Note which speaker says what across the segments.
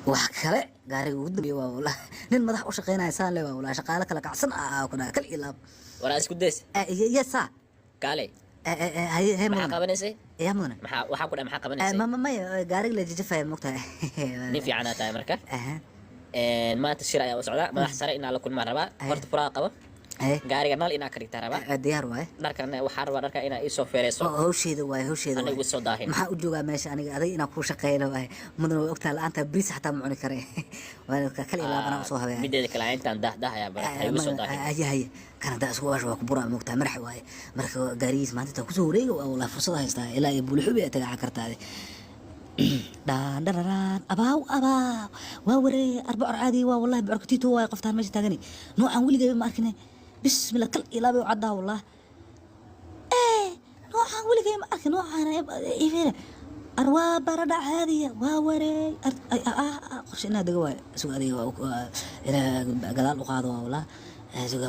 Speaker 1: وحكلا قاري ودبي والله نين مدح وشقينا إنسان له والله شقالة كلا كعصن كنا كل إلاب
Speaker 2: ولا اسكو ديس
Speaker 1: يسا
Speaker 2: كالي
Speaker 1: هي
Speaker 2: maxaa
Speaker 1: مدن
Speaker 2: qabanaysa
Speaker 1: يا مدن
Speaker 2: waxaa ku dhahay maxaa qabanaysa
Speaker 1: ما قاري اللي جي فاهم مقطع
Speaker 2: nin fiican aad tahay marka
Speaker 1: أها
Speaker 2: maanta shir ayaa u socda madax sare inaa la kulmaa rabaa horta furaa qabo
Speaker 1: إيه
Speaker 2: gaariga nal inaa ka dhigtaa rabaa
Speaker 1: ديار واي
Speaker 2: dharkana waxaa rabaa dharka inaa ii soo feereyso
Speaker 1: هو شيء ذا واي هو شيء ذا
Speaker 2: ana igu
Speaker 1: واي
Speaker 2: soo daahin
Speaker 1: maxaa u joogaa meesha aniga aday inaan kuu shaqeyno waay mudana way ogtahay la'aanta bariis xataa ma cuni kare waa kal ilaabana usoo habeeyay
Speaker 2: mideeda kale intaan dahdahayaa bara ha igu soo daahin
Speaker 1: ayahay kana daa isku waasho waa ku buraa moogtaa madax waaye marka gaarigiis maanta taa kusoo wareega waa walaa fursad haystaa ilaa iyo bulxubi ay tagaa kartaade daan dhararaan abaaw abaaw waa waree arbac caadi waa wallahi bocorkatiito waa qoftaan meesha taagani noocan weligay ma arkine bismillah kal ilaabay u caddaa wallah noocan weligay ma arkin noocan ifeere arwaa baradhac haadiya waa wareey qorshe inaa dega waay isugu adiga inaa gadaal u qaado waa wallah isuga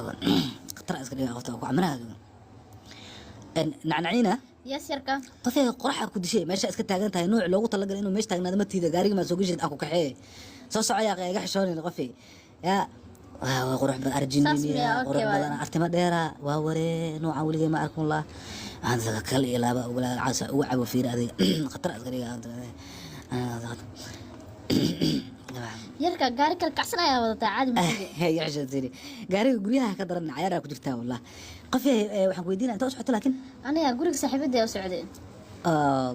Speaker 1: khatar iska dhigaa qofta ku camanaha nacnaciina
Speaker 3: ياسركا
Speaker 1: qofay qoraxa ku dishay meesha iska taagan tahay nooc loogu talagalay inuu meesha taagnaado ma tiida gaariga ma soo gashid aku kaxee soo socaya qeyga xishoonina qofay ya waa qurux badan arjiniya qurux badan artima dheera waa waree noocan weligay ma arkun la aan saka kal ilaaba ugu caasa ugu cabo fiir adiga khatar iska dhigaa
Speaker 3: يركا قاري كالكعسنا يا وضع عادي مسجد
Speaker 1: هي عشان تري قاري قوليها كدر عيارها كجرتها والله قفي waxaan ku weydiinaa inta u socoto laakiin
Speaker 3: أنا قولك صاحبتي أو سعودي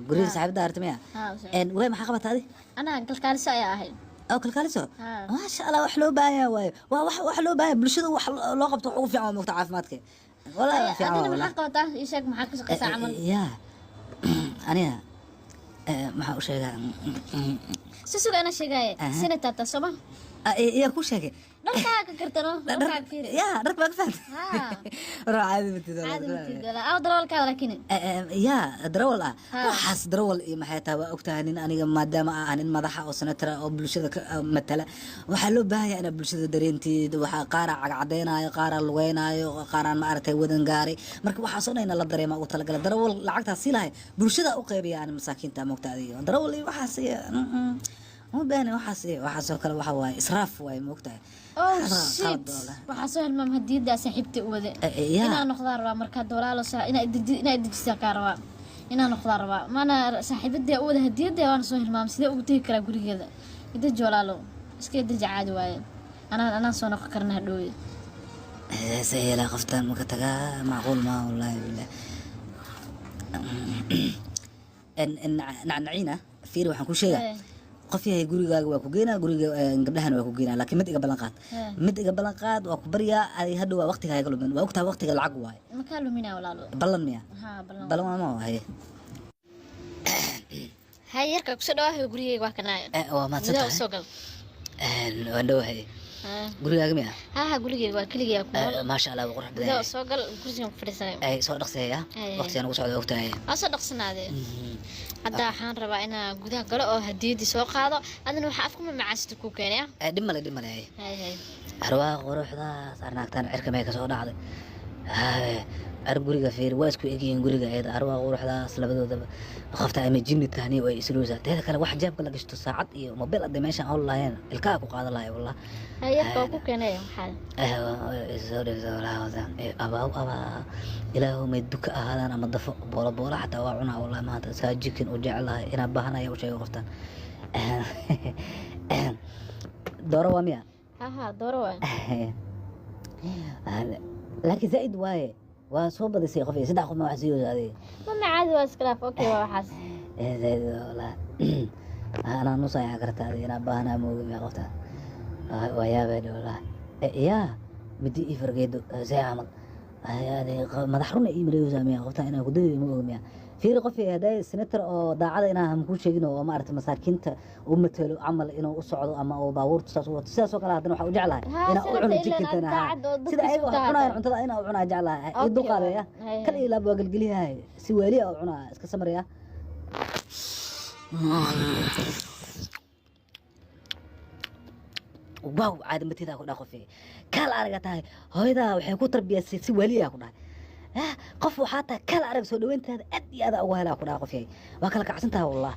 Speaker 1: guriga saaxiibada artamiya
Speaker 3: ها سعودي
Speaker 1: way maxaa qabataa adi
Speaker 3: أنا كالكالسة يا أهل
Speaker 1: oo kalkaaliso
Speaker 3: ها
Speaker 1: maasha allah wax loo baahanyaa waayo waa wax loo baahan bulshada wax loo qabto wax ugu fiican waa moogta caafimaadka walaa fiican
Speaker 3: أنا
Speaker 1: wallah
Speaker 3: محقة وتاه يشك محقق قصة عمل
Speaker 1: ya aniga maxaa u sheegaa
Speaker 3: سوسو أنا شجاية سنة تاتا صبا
Speaker 1: yaa ku sheegay
Speaker 3: نركا كرتنا نركا كثير
Speaker 1: ya dharka baa ka fahamta
Speaker 3: ها
Speaker 1: roo caadi matid
Speaker 3: عادي متى لا أو ضروري كذا لكن
Speaker 1: yaa darawal ah
Speaker 3: Ha.
Speaker 1: waxaas darawal iyo maxay tahay waa ogtahay nin aniga maadaama ah nin madaxa oo senatara oo bulshada ka matala waxaa loo baahan yahay inaad bulshada dareenteed waxaa qaara cagcadeynayo qaara lugeynaayo qaaraan ma aragtay wadan gaaray marka waxaas oo dhan in la dareema ugu talagala darawal lacagtaas sii lahay bulshada u qeybiya aan masaakiinta moogta adiga darawal iyo waxaas ma baahna waxaas oo kale waxa waaye israaf waaye moogtahay
Speaker 3: أو شيت وحصل ما مهدي دا سحبت وذا
Speaker 1: يا.
Speaker 3: إنا نخضر مركز دولار لصا إنا إدج سكاروا إنا نخضر ما أنا سحبت دا وذا هدي دا وأنا صهر ما مسيدا وبتي كلا قولي كذا إدج جولالو إسكي إدج عادي واي أنا صون فكرنا هدوي
Speaker 1: سهيلا قفتان مكتغا معقول ما والله بالله ان نعنعينا فير waxaan ku sheegaa qof yahay gurigaaga waa ku geynaa guriga gabdhahan waa ku geynaa laakiin mid iga ballan qaad waa ku baryaa ay hadhow waa waqtigaaga lumin waa ogtahay waqtiga lacag waaye
Speaker 3: مكانه منا ولا له
Speaker 1: ballan miya
Speaker 3: ها بلان
Speaker 1: ballan waa ma waaye
Speaker 3: هاي يركب سدوا هي قولي واكنا
Speaker 1: waa maadsan
Speaker 3: إذا
Speaker 1: tahay
Speaker 3: وصقل
Speaker 1: waan dhowahay gurigaaga miya
Speaker 3: ها قولي واكلي يا كول
Speaker 1: maasha allah waa qurux badan
Speaker 3: إذا
Speaker 1: yahay
Speaker 3: وصقل قولي فرسنا
Speaker 1: ay soo dhaqsaya waqtigan ugu socda ogtahay
Speaker 3: أصدق سنة هذه hadda waxaan rabaa inaa gudaha galo oo hadiyadii soo qaado adana waxa afka macaasta ku keenaya
Speaker 1: dhib male
Speaker 3: hay hay
Speaker 1: arwaa quruxdaas arnaagtaan cirka may kasoo dhacday ar guriga fiir waa isku egyihiin guriga eeda arwaa quruxdaas labadoodaba qofta ama jinni tahni way isluusa teeda kale wax jaabka la gashto saacad iyo mobil hadda meeshan oo lahayn ilkaa ku qaadan lahay wallah
Speaker 3: hay yarka ku keenaya maxaa
Speaker 1: abaa ilaahu may duka ahaadaan ama dafo boola xataa waa cunaa wallah maanta saajikin u jecelahay inaa baahanaya u sheego qoftan dooro waa miya
Speaker 3: ها دورة
Speaker 1: laakiin zaa'id waaye waa soo badisay qof iyo saddex qof ma wax sii wada adiga
Speaker 3: ما عادي واسكلاف اوكي وحاس
Speaker 1: zaa'id wallah anaa nusaya karta adiga inaa baahanaa moogi miya qofta waa yaabeen wallah yaa midi ii fargeedo see camal madax runa ii maleeysa miya qofta inaa kudadii ma ogi miya fiiri qof haday senator oo daacada inaa hamku sheegin oo maaragtay masaakiinta u matalo camal inuu u socdo ama oo baabuurta saas u wato sidaas oo kale haddana waxaa u jeclahay inaa u cuno jikintana sida ayaga wax cunaayan cuntada inaa u cunaa jeclahay ii duqaadeya kal iyo laab waa gelgeliyahay si weeliya u cunaa iska samaraya واو عاد متى ku dhaqo fee kal araga tahay hooyada waxay ku tarbiyasay si waliya ku dhahay qof waxa taa kal arag soo dhaweyntaada aad iyo aad ugu helaa ku dhaqo fee waa kala kacsantahay wallah